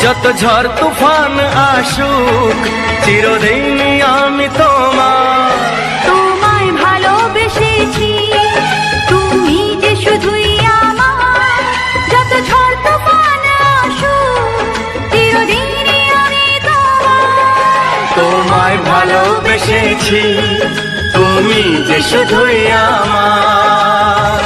যত ঝড় তুফান আসুক চিরদিন আমি তোমায় ভালোবেসেছি, তুমি যে শুধুই আমার। যত ঝড় তুফান আসুক চিরদিন আমি তোমায় ভালোবেসেছি, তুমি যে শুধুই আমার।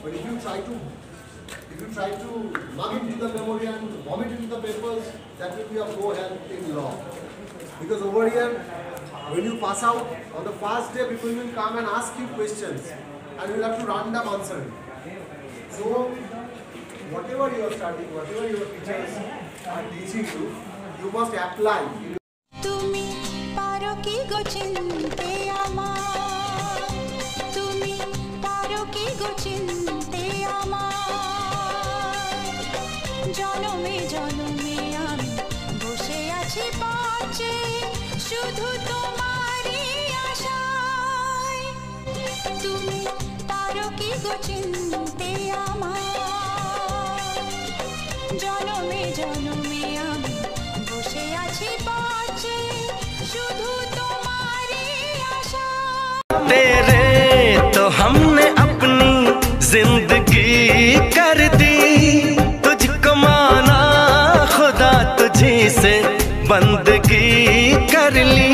But if you try to mug into the memory and vomit into the papers, that will be of no help in law. Because over here, when you pass out, on the first day people will come and ask you questions and you will have to random answer it. So, whatever you are studying, whatever your teachers are teaching you, you must apply. তুমি পারো কি গো চিনতে আমার, তুমি পারো কি গো চিনতে আমার। জনমে জনমে আমি বসে আছি পাশে, শুধু তোমারই আশায়। তুমি পারো কি গো চিনতে আমার। জনমে জনমে আমি বসে আছি পাশে, শুধু তোমারই আশা। तेरे तो हमने अपनी जिंदगी कर दी, तुझको माना खुदा तुझी से बंदगी कर ली।